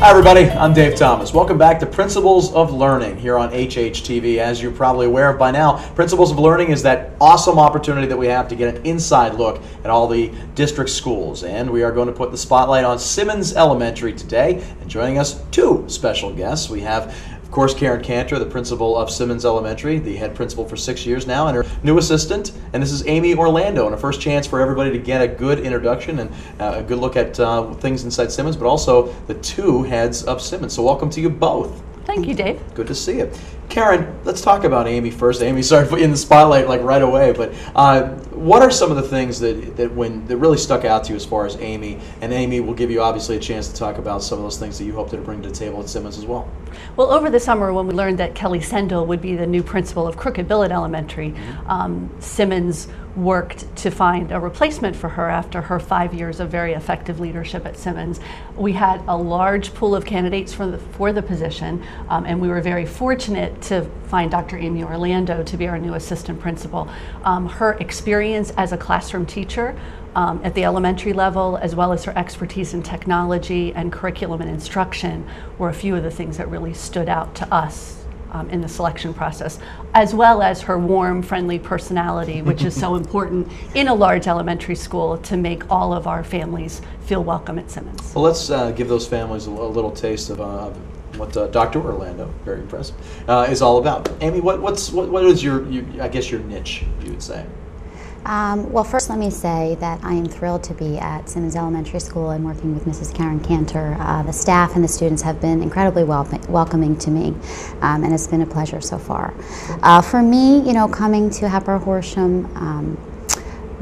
Hi everybody, I'm Dave Thomas. Welcome back to Principles of Learning here on HHTV. As you're probably aware of by now, Principles of Learning is that awesome opportunity that we have to get an inside look at all the district schools. And we are going to put the spotlight on Simmons Elementary today. And joining us, two special guests. We have, of course, Karen Kanter, the principal of Simmons Elementary, the head principal for 6 years now, and her new assistant. And this is Amy Orlando, and a first chance for everybody to get a good introduction and a good look at things inside Simmons, but also the two heads of Simmons. So welcome to you both. Thank you, Dave. Good to see you. Karen, let's talk about Amy first. Amy, sorry to put you in the spotlight like right away, but what are some of the things that really stuck out to you as far as Amy? And Amy will give you obviously a chance to talk about some of those things that you hope to bring to the table at Simmons as well. Well, over the summer when we learned that Kelly Sendell would be the new principal of Crooked Billet Elementary, Simmons worked to find a replacement for her after her 5 years of very effective leadership at Simmons. We had a large pool of candidates for the position, and we were very fortunate to find Dr. Amy Orlando to be our new assistant principal. Her experience as a classroom teacher at the elementary level, as well as her expertise in technology and curriculum and instruction, were a few of the things that really stood out to us in the selection process, as well as her warm, friendly personality, which is so important in a large elementary school to make all of our families feel welcome at Simmons. Well, let's give those families a little taste of what Dr. Orlando, very impressive, is all about. Amy, what is your I guess your niche, you would say? Well, first let me say that I am thrilled to be at Simmons Elementary School and working with Mrs. Karen Kanter. The staff and the students have been incredibly welcoming to me, and it's been a pleasure so far. For me, coming to Hatboro-Horsham,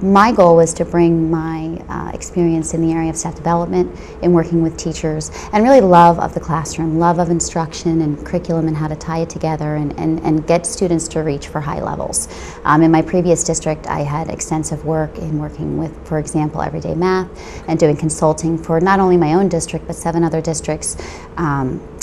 my goal was to bring my experience in the area of staff development in working with teachers and really love of the classroom, love of instruction and curriculum and how to tie it together and get students to reach for high levels. In my previous district, I had extensive work in working with, for example, everyday math and doing consulting for not only my own district but 7 other districts.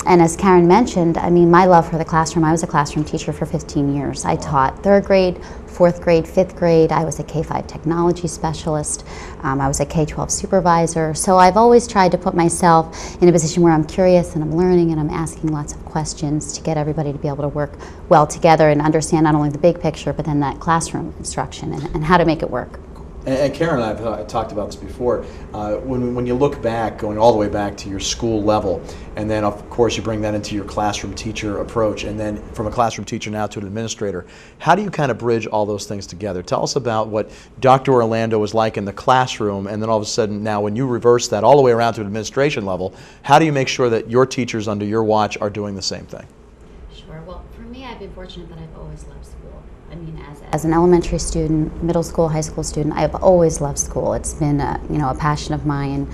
And as Karen mentioned, I mean, my love for the classroom, I was a classroom teacher for 15 years. I taught 3rd grade, 4th grade, 5th grade. I was a K-5 technology specialist. I was a K-12 supervisor. So I've always tried to put myself in a position where I'm curious and I'm learning and I'm asking lots of questions to get everybody to be able to work well together and understand not only the big picture, but then that classroom instruction and how to make it work. And Karen and I have talked about this before. When you look back, going all the way back to your school level, and then of course you bring that into your classroom teacher approach, and then from a classroom teacher now to an administrator, how do you kind of bridge all those things together? Tell us about what Dr. Orlando was like in the classroom, and then all of a sudden now when you reverse that all the way around to an administration level, how do you make sure that your teachers under your watch are doing the same thing? Sure. Well, for me, I've been fortunate that I've always loved school. I mean, as an elementary student, middle school, high school student, I've always loved school. It's been a passion of mine.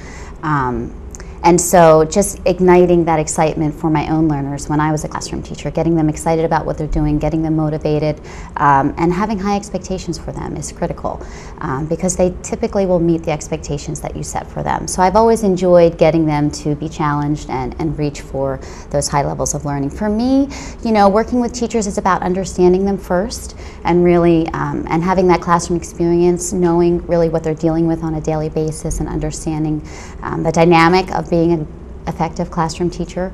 And so just igniting that excitement for my own learners when I was a classroom teacher, getting them excited about what they're doing, getting them motivated, and having high expectations for them is critical because they typically will meet the expectations that you set for them. So I've always enjoyed getting them to be challenged and reach for those high levels of learning. For me, working with teachers is about understanding them first and really and having that classroom experience, knowing really what they're dealing with on a daily basis and understanding the dynamic of being an effective classroom teacher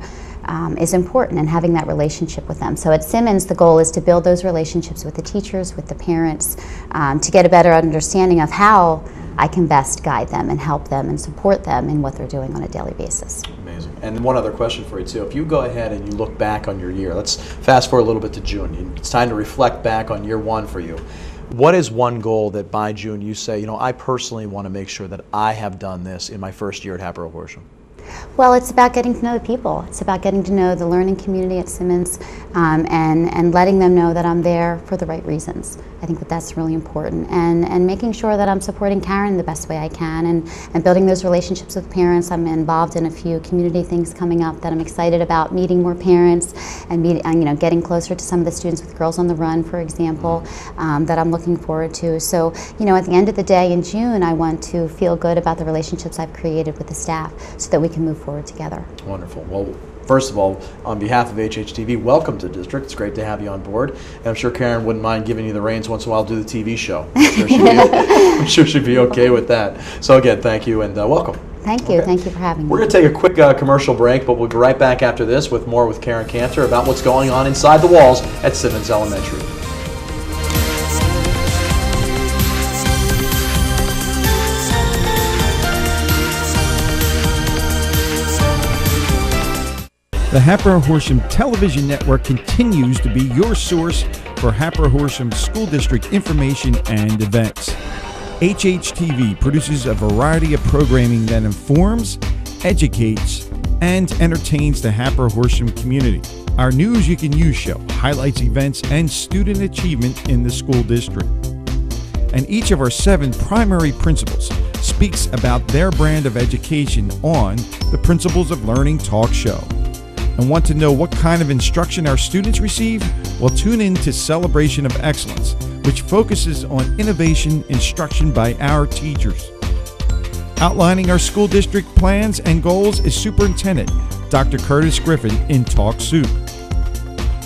is important, and having that relationship with them. So at Simmons, the goal is to build those relationships with the teachers, with the parents, to get a better understanding of how I can best guide them and help them and support them in what they're doing on a daily basis. Amazing. And one other question for you too. If you go ahead and you look back on your year, let's fast forward a little bit to June. It's time to reflect back on year 1 for you. What is one goal that by June you say, I personally want to make sure that I have done this in my first year at Hatboro-Horsham? Well, it's about getting to know the people. It's about getting to know the learning community at Simmons and letting them know that I'm there for the right reasons. I think that's really important. And making sure that I'm supporting Karen the best way I can and building those relationships with parents. I'm involved in a few community things coming up that I'm excited about, meeting more parents and getting closer to some of the students with Girls on the Run, for example, that I'm looking forward to. So, at the end of the day in June, I want to feel good about the relationships I've created with the staff so that we can move forward together. Wonderful. Well, first of all, on behalf of HHTV, welcome to the district. It's great to have you on board. And I'm sure Karen wouldn't mind giving you the reins once in a while to do the TV show. I'm sure she'd be okay with that. So again, thank you and welcome. Thank you. Okay. Thank you for having me. We're going to take a quick commercial break, but we'll be right back after this with more with Karen Kanter about what's going on inside the walls at Simmons Elementary. The Hatboro-Horsham Television Network continues to be your source for Hatboro-Horsham School District information and events. HHTV produces a variety of programming that informs, educates, and entertains the Hatboro-Horsham community. Our News You Can Use show highlights events and student achievement in the school district. And each of our 7 primary principals speaks about their brand of education on the Principles of Learning talk show. And want to know what kind of instruction our students receive? Well, tune in to Celebration of Excellence, which focuses on innovation instruction by our teachers. Outlining our school district plans and goals is Superintendent Dr. Curtis Griffin in Talk Soup.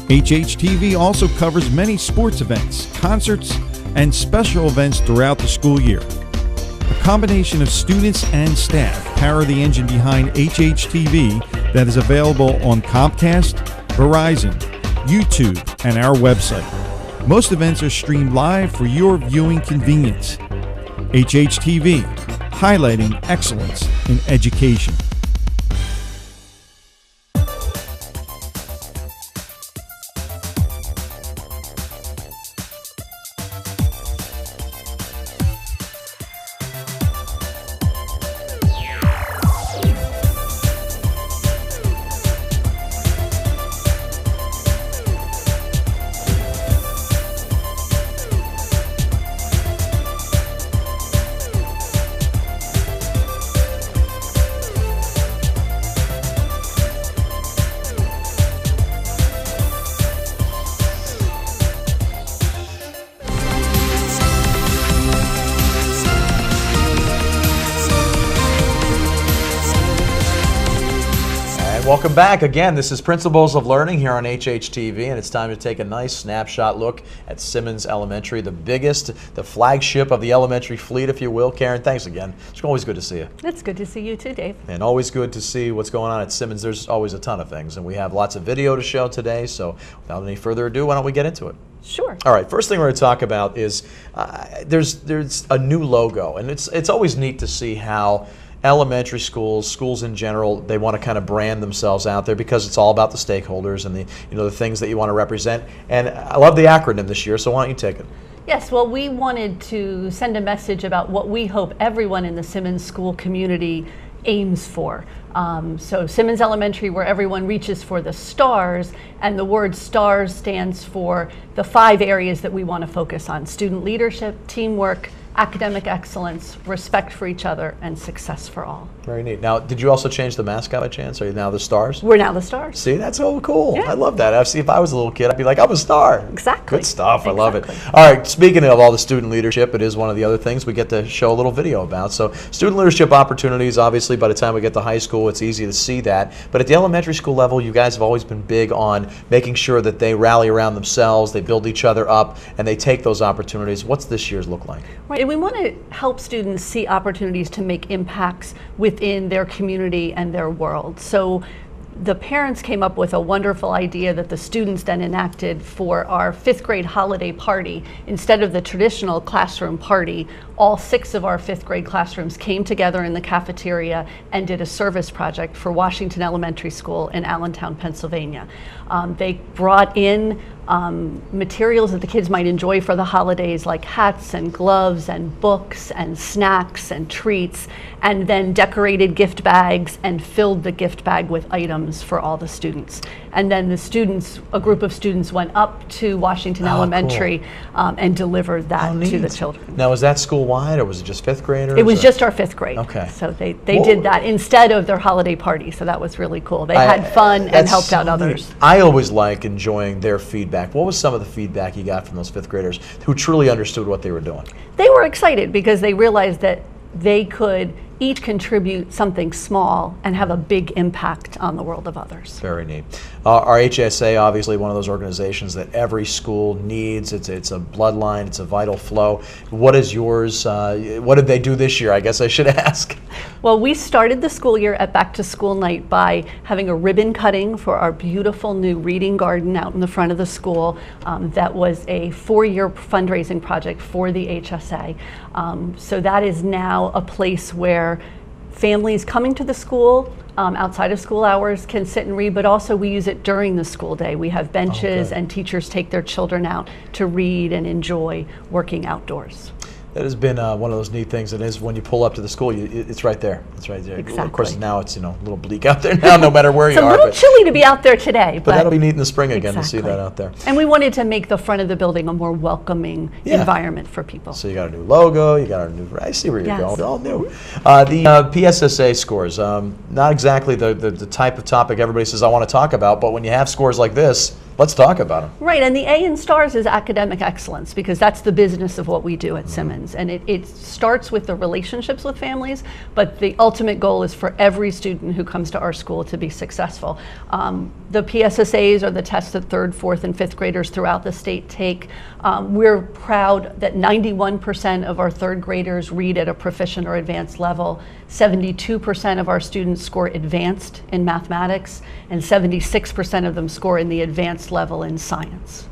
HHTV also covers many sports events, concerts, and special events throughout the school year. A combination of students and staff power the engine behind HHTV that is available on Comcast, Verizon, YouTube, and our website. Most events are streamed live for your viewing convenience. HHTV, highlighting excellence in education. Welcome back. Again, this is Principles of Learning here on HHTV, and it's time to take a nice snapshot look at Simmons Elementary, the biggest, the flagship of the elementary fleet, if you will. Karen, thanks again. It's always good to see you. It's good to see you too, Dave. And always good to see what's going on at Simmons. There's always a ton of things, and we have lots of video to show today, so without any further ado, why don't we get into it? Sure. All right, first thing we're going to talk about is there's a new logo, and it's always neat to see how elementary schools in general, they want to kind of brand themselves out there because it's all about the stakeholders and the things that you want to represent. And I love the acronym this year, so why don't you take it? Yes, well, we wanted to send a message about what we hope everyone in the Simmons school community aims for. So Simmons Elementary, where everyone reaches for the stars, and the word stars stands for the 5 areas that we want to focus on: student leadership, teamwork, academic excellence, respect for each other, and success for all. Very neat. Now, did you also change the mascot by chance? Are you now the Stars? We're now the Stars. See, that's so cool. Yeah. I love that. See, if I was a little kid, I'd be like, I'm a star. Exactly. Good stuff. I love it. Exactly. All right, speaking of all the student leadership, it is one of the other things we get to show a little video about. So student leadership opportunities, obviously, by the time we get to high school, it's easy to see that. But at the elementary school level, you guys have always been big on making sure that they rally around themselves, they build each other up, and they take those opportunities. What's this year's look like? Right, and we want to help students see opportunities to make impacts within their community and their world. So the parents came up with a wonderful idea that the students then enacted for our 5th grade holiday party. Instead of the traditional classroom party, all 6 of our 5th grade classrooms came together in the cafeteria and did a service project for Washington Elementary School in Allentown, Pennsylvania. They brought in materials that the kids might enjoy for the holidays, like hats and gloves and books and snacks and treats, and then decorated gift bags and filled the gift bag with items for all the students. And then the students, a group of students, went up to Washington Elementary and delivered that to the children. Now, was that school-wide, or was it just 5th graders? It was just our 5th grade. Okay. So they did that instead of their holiday party, so that was really cool. They had fun and helped out others. I always like enjoying their feedback. What was some of the feedback you got from those 5th graders who truly understood what they were doing? They were excited because they realized that they could each contribute something small and have a big impact on the world of others. Very neat. Our HSA, obviously one of those organizations that every school needs. It's a bloodline, it's a vital flow. What is yours? What did they do this year? I guess I should ask. Well, we started the school year at Back to School Night by having a ribbon cutting for our beautiful new reading garden out in the front of the school. That was a 4-year fundraising project for the HSA. So that is now a place where families coming to the school outside of school hours can sit and read, but also we use it during the school day. We have benches and teachers take their children out to read and enjoy working outdoors. That has been one of those neat things. It is when you pull up to the school, it's right there. It's right there. Exactly. Of course, now it's a little bleak out there now, no matter where you are. It's a little chilly to be out there today, but that'll be neat in the spring again to see that out there. And we wanted to make the front of the building a more welcoming environment for people. So you got a new logo. You got a new. I see where you're going. All new. The PSSA scores. Not exactly the type of topic everybody says I want to talk about, but when you have scores like this, let's talk about them. Right, and the A in STARS is academic excellence because that's the business of what we do at Simmons. And it starts with the relationships with families, but the ultimate goal is for every student who comes to our school to be successful. The PSSAs are the tests that 3rd, 4th, and 5th graders throughout the state take. We're proud that 91% of our 3rd graders read at a proficient or advanced level. 72% of our students score advanced in mathematics, and 76% of them score in the advanced level in science.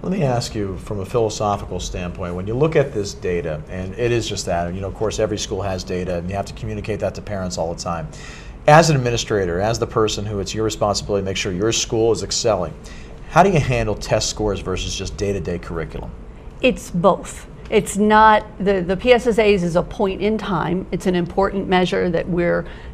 Let me ask you from a philosophical standpoint, when you look at this data, and it is just that, of course every school has data and you have to communicate that to parents all the time. As an administrator, as the person who it's your responsibility to make sure your school is excelling, how do you handle test scores versus just day-to-day curriculum? It's both. It's not, the PSSAs is a point in time. It's an important measure that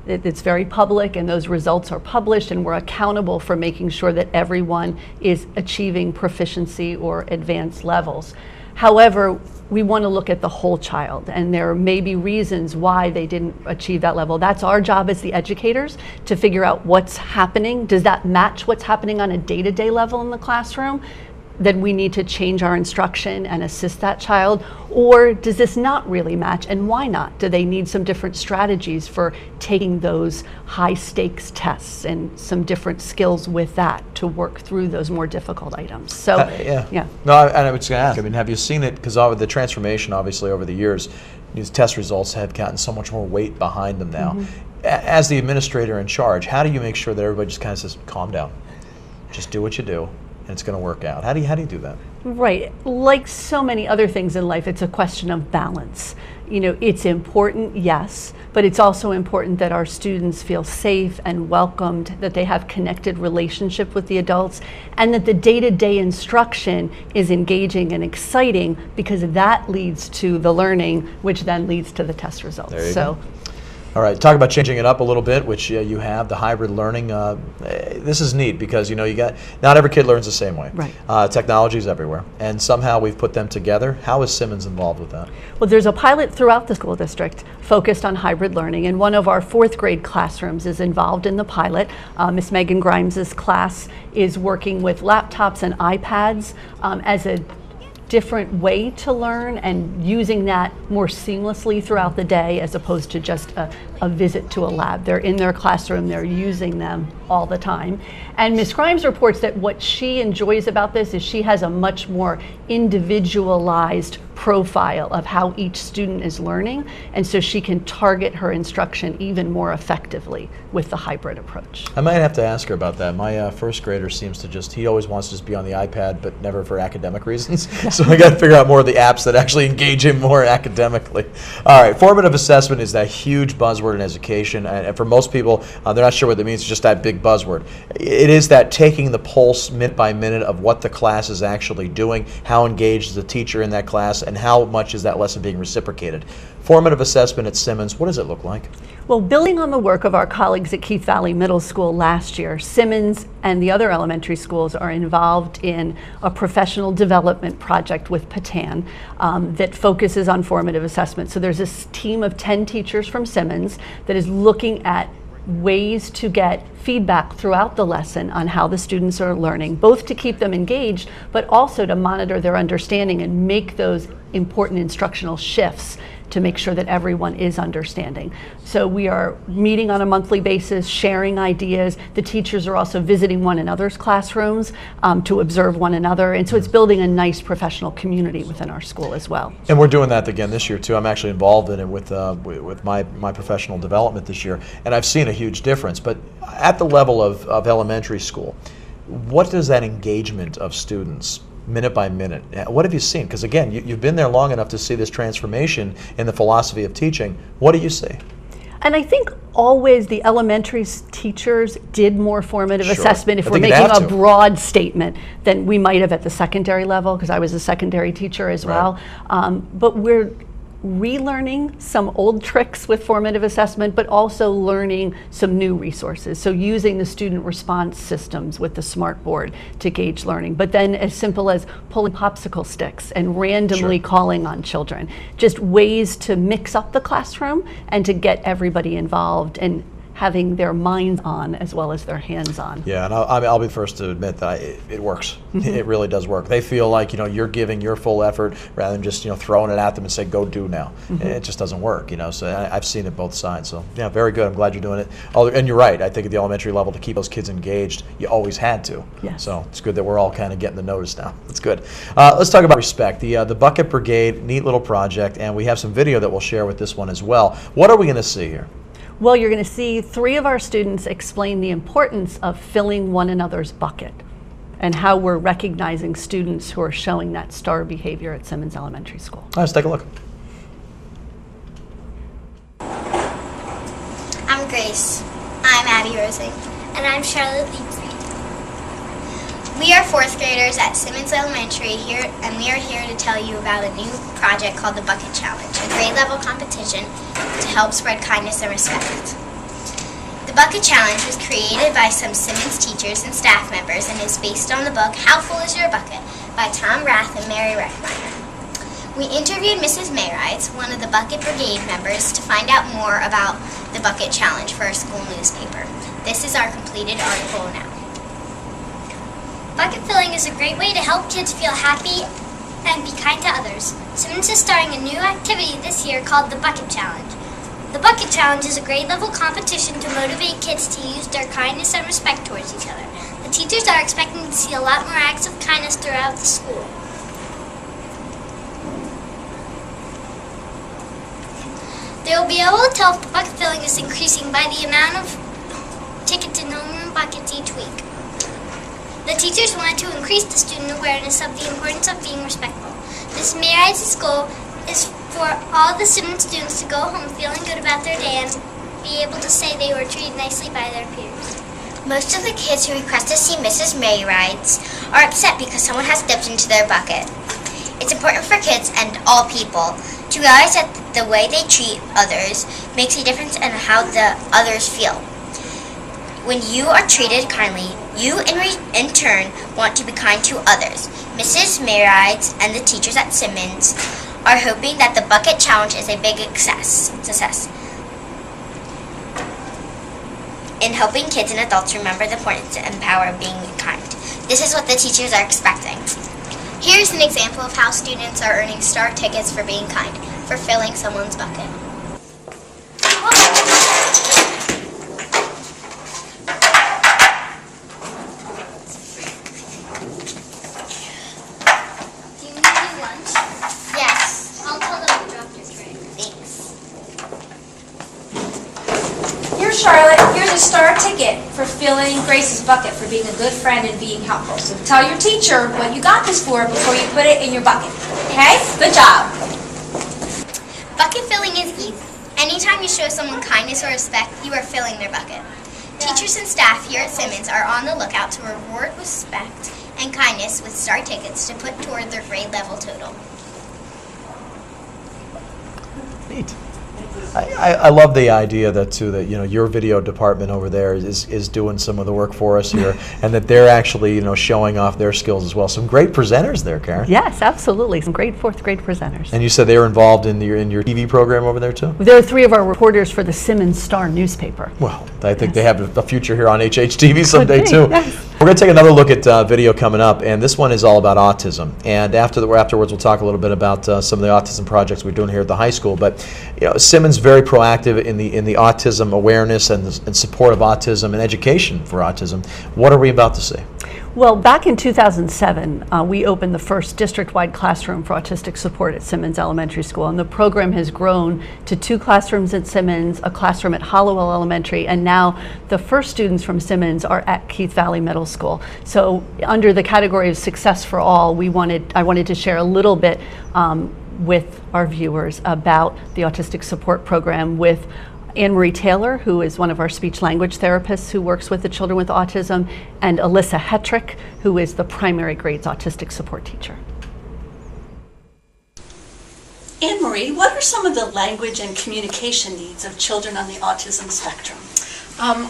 it's very public and those results are published and we're accountable for making sure that everyone is achieving proficiency or advanced levels. However, we want to look at the whole child and there may be reasons why they didn't achieve that level. That's our job as the educators to figure out what's happening. Does that match what's happening on a day-to-day level in the classroom? Then we need to change our instruction and assist that child, or does this not really match, and why not? Do they need some different strategies for taking those high stakes tests and some different skills with that to work through those more difficult items? So yeah. No, I was going to ask, have you seen it, because of the transformation obviously over the years, these test results have gotten so much more weight behind them now. As the administrator in charge, how do you make sure that everybody just kind of says, calm down, just do what you do, and it's going to work out? How do you do that? Right. Like so many other things in life, it's a question of balance. It's important, yes, but it's also important that our students feel safe and welcomed, that they have connected relationship with the adults, and that the day-to-day instruction is engaging and exciting because that leads to the learning, which then leads to the test results. There you go. All right, talk about changing it up a little bit, which you have, the hybrid learning. This is neat because, not every kid learns the same way. Right. Technology is everywhere, and somehow we've put them together. How is Simmons involved with that? Well, there's a pilot throughout the school district focused on hybrid learning, and one of our 4th grade classrooms is involved in the pilot. Miss Megan Grimes' class is working with laptops and iPads as a different way to learn and using that more seamlessly throughout the day as opposed to just a visit to a lab. They're in their classroom, they're using them all the time. And Ms. Grimes reports that what she enjoys about this is she has a much more individualized profile of how each student is learning, and so she can target her instruction even more effectively with the hybrid approach. I might have to ask her about that. My 1st grader seems to he always wants to just be on the iPad, but never for academic reasons. So I got to figure out more of the apps that actually engage him more academically. All right, formative assessment is that huge buzzword in education, and for most people, they're not sure what it means. It's just that big buzzword. It is that taking the pulse minute by minute of what the class is actually doing, how engaged is the teacher in that class, and how much is that lesson being reciprocated. Formative assessment at Simmons, what does it look like? Well, building on the work of our colleagues at Keith Valley Middle School last year, Simmons and the other elementary schools are involved in a professional development project with Patan that focuses on formative assessment. So there's this team of 10 teachers from Simmons that is looking at ways to get feedback throughout the lesson on how the students are learning, both to keep them engaged, but also to monitor their understanding and make those important instructional shifts to make sure that everyone is understanding. So we are meeting on a monthly basis, sharing ideas. The teachers are also visiting one another's classrooms to observe one another. And so it's building a nice professional community within our school as well. And we're doing that again this year too. I'm actually involved in it with my professional development this year, and I've seen a huge difference. But at the level of elementary school, what does that engagement of students, minute by minute, what have you seen? Because again, you've been there long enough to see this transformation in the philosophy of teaching. What do you see? And I think always the elementary teachers did more formative assessment if we're making a broad statement than we might have at the secondary level, because I was a secondary teacher as well. But we're relearning some old tricks with formative assessment, but also learning some new resources. So using the student response systems with the smart board to gauge learning, but then as simple as pulling popsicle sticks and randomly calling on children. Just ways to mix up the classroom and to get everybody involved and having their minds on as well as their hands on. Yeah, and I'll be the first to admit that it works. It really does work. They feel like you're giving your full effort rather than just throwing it at them and say go do now. It just doesn't work. So I've seen it both sides. So yeah, very good. I'm glad you're doing it. And you're right. I think at the elementary level, to keep those kids engaged, you always had to. Yes. So it's good that we're all kind of getting the notice now. That's good. Let's talk about respect. The Bucket Brigade, neat little project, and we have some video that we'll share with this one as well. What are we going to see here? Well, you're going to see 3 of our students explain the importance of filling one another's bucket and how we're recognizing students who are showing that star behavior at Simmons Elementary School. Let's take a look. I'm Grace. I'm Abby Rosing. And I'm Charlotte Liebfried. We are 4th graders at Simmons Elementary here, and we are here to tell you about a new project called the Bucket Challenge, a grade level competition to help spread kindness and respect. The Bucket Challenge was created by some Simmons teachers and staff members and is based on the book How Full Is Your Bucket by Tom Rath and Mary Reckmeyer. We interviewed Mrs. Mayrides, one of the Bucket Brigade members, to find out more about the Bucket Challenge for our school newspaper. This is our completed article now. Bucket filling is a great way to help kids feel happy and be kind to others. Simmons is starting a new activity this year called the Bucket Challenge. The Bucket Challenge is a grade level competition to motivate kids to use their kindness and respect towards each other. The teachers are expecting to see a lot more acts of kindness throughout the school. They will be able to tell if the bucket filling is increasing by the amount of tickets in homeroom buckets each week. The teachers wanted to increase the student awareness of the importance of being respectful. Ms. Mayrides' goal is for all the Simmons students to go home feeling good about their day and be able to say they were treated nicely by their peers. Most of the kids who request to see Mrs. Mayrides are upset because someone has dipped into their bucket. It's important for kids and all people to realize that the way they treat others makes a difference in how the others feel. When you are treated kindly, you in turn want to be kind to others. Mrs. Mayrides and the teachers at Simmons are hoping that the Bucket Challenge is a big success in helping kids and adults remember the importance and power of being kind. This is what the teachers are expecting. Here's an example of how students are earning star tickets for being kind, for filling someone's bucket. Charlotte, here's a star ticket for filling Grace's bucket for being a good friend and being helpful. So tell your teacher what you got this for before you put it in your bucket. Okay? Good job. Bucket filling is easy. Anytime you show someone kindness or respect, you are filling their bucket. Teachers and staff here at Simmons are on the lookout to reward respect and kindness with star tickets to put toward their grade level total. Neat. I love the idea that your video department over there is doing some of the work for us here, and that they're actually showing off their skills as well. Some great presenters there, Karen. Yes, absolutely. Some great 4th grade presenters. And you said they were involved in your TV program over there too? There are 3 of our reporters for the Simmons Star newspaper. Well, I think they have a future here on HHTV someday too. Yes. We're going to take another look at video coming up, and this one is all about autism. And afterwards, we'll talk a little bit about some of the autism projects we're doing here at the high school. But Simmons very proactive in the autism awareness and support of autism and education for autism. What are we about to see? Well, back in 2007, we opened the first district-wide classroom for autistic support at Simmons Elementary School, and the program has grown to 2 classrooms at Simmons, a classroom at Hollowell Elementary, and now the first students from Simmons are at Keith Valley Middle School. So under the category of success for all, I wanted to share a little bit with our viewers about the autistic support program with Anne Marie Taylor, who is one of our speech language therapists who works with the children with autism, and Alyssa Hetrick, who is the primary grades autistic support teacher. Anne Marie, what are some of the language and communication needs of children on the autism spectrum?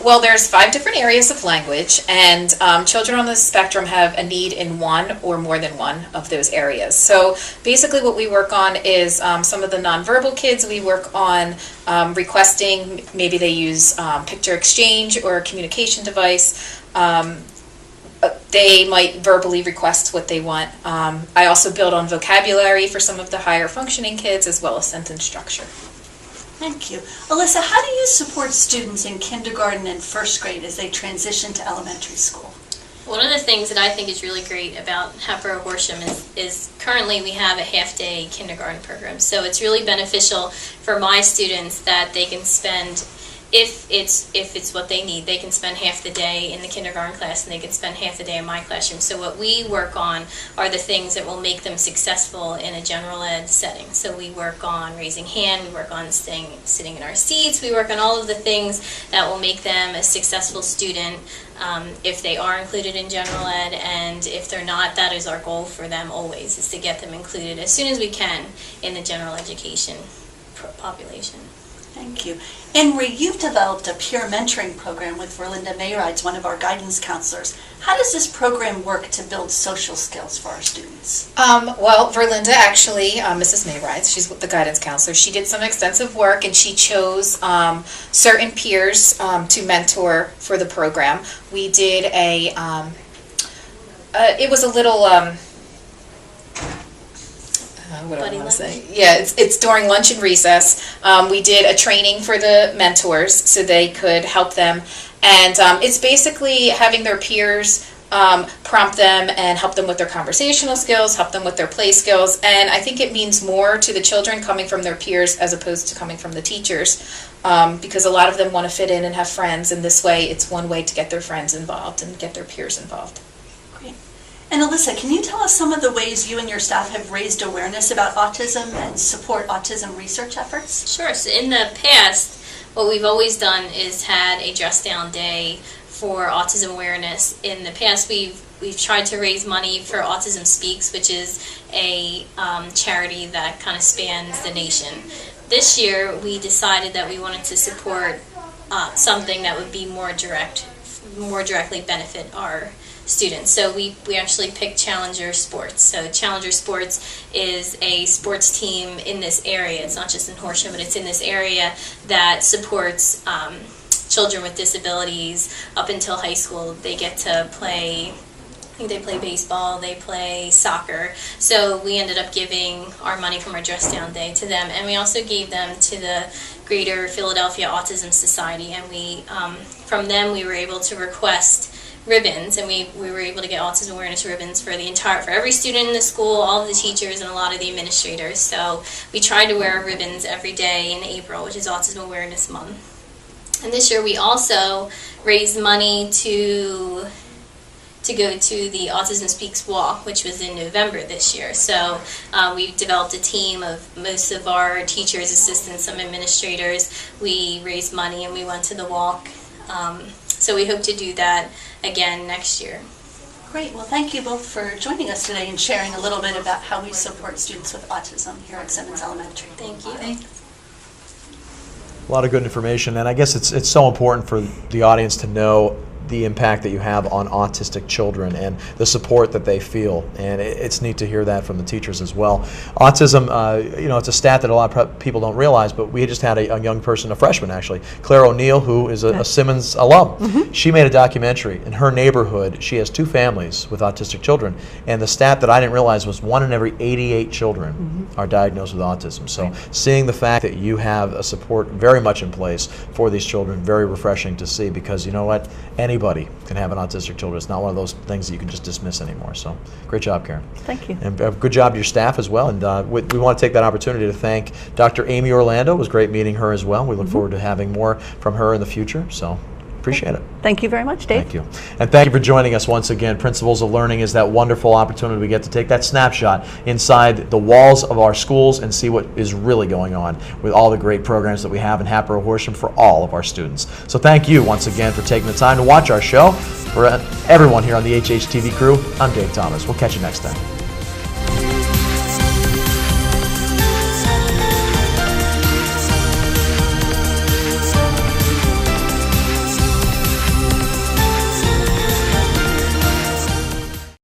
Well, there's 5 different areas of language, and children on the spectrum have a need in one or more than one of those areas. So basically what we work on is some of the nonverbal kids. We work on requesting, maybe they use picture exchange or a communication device. They might verbally request what they want. I also build on vocabulary for some of the higher functioning kids, as well as sentence structure. Thank you. Alyssa, how do you support students in kindergarten and first grade as they transition to elementary school? One of the things that I think is really great about Hatboro-Horsham is currently we have a half-day kindergarten program. So it's really beneficial for my students that they can spend, if it's what they need, they can spend half the day in the kindergarten class and they can spend half the day in my classroom. So what we work on are the things that will make them successful in a general ed setting. So we work on raising hand, we work on sitting in our seats, we work on all of the things that will make them a successful student if they are included in general ed, and if they're not, that is our goal for them always, is to get them included as soon as we can in the general education population. Thank you. Anne Marie, you've developed a peer mentoring program with Verlinda Mayrides, one of our guidance counselors. How does this program work to build social skills for our students? Well, Verlinda actually, Mrs. Mayrides, she's the guidance counselor, she did some extensive work and she chose certain peers to mentor for the program. We did it was a little, what do I want to say? Yeah, it's during lunch and recess. We did a training for the mentors so they could help them. And it's basically having their peers prompt them and help them with their conversational skills, help them with their play skills. And I think it means more to the children coming from their peers as opposed to coming from the teachers, because a lot of them want to fit in and have friends. And this way, it's one way to get their friends involved and get their peers involved. And Alyssa, can you tell us some of the ways you and your staff have raised awareness about autism and support autism research efforts? Sure. So in the past, what we've always done is had a dress down day for autism awareness. In the past, we've tried to raise money for Autism Speaks, which is a charity that kind of spans the nation. This year, we decided that we wanted to support something that would be more directly benefit our students. So we actually picked Challenger Sports. So Challenger Sports is a sports team in this area. It's not just in Horsham, but it's in this area that supports children with disabilities up until high school. They get to play, I think they play baseball, they play soccer. So we ended up giving our money from our dress down day to them, and we also gave them to the Greater Philadelphia Autism Society, and we from them we were able to request ribbons, and we were able to get autism awareness ribbons for every student in the school, all of the teachers, and a lot of the administrators. So we tried to wear ribbons every day in April, which is Autism Awareness Month. And this year we also raised money to go to the Autism Speaks Walk, which was in November this year. So we developed a team of most of our teachers, assistants, some administrators. We raised money and we went to the walk. So we hope to do that again next year. Great. Well, thank you both for joining us today and sharing a little bit about how we support students with autism here at Simmons Elementary. Thank you. Thanks. A lot of good information, and I guess it's so important for the audience to know the impact that you have on autistic children and the support that they feel. And it's neat to hear that from the teachers as well. Autism, you know, it's a stat that a lot of people don't realize, but we just had a young person, a freshman actually, Claire O'Neill, who is a Simmons alum. She made a documentary. In her neighborhood, she has 2 families with autistic children, and the stat that I didn't realize was 1 in every 88 children are diagnosed with autism. So seeing the fact that you have a support very much in place for these children, very refreshing to see, because you know what, anybody can have an autistic children. It's not one of those things that you can just dismiss anymore. So great job, Karen. Thank you. And good job to your staff as well. And we want to take that opportunity to thank Dr. Amy Orlando. It was great meeting her as well. We look forward to having more from her in the future. So appreciate it. Thank you very much, Dave. Thank you. And thank you for joining us once again. Principles of Learning is that wonderful opportunity we get to take that snapshot inside the walls of our schools and see what is really going on with all the great programs that we have in Hatboro-Horsham for all of our students. So thank you once again for taking the time to watch our show. For everyone here on the HHTV crew, I'm Dave Thomas. We'll catch you next time.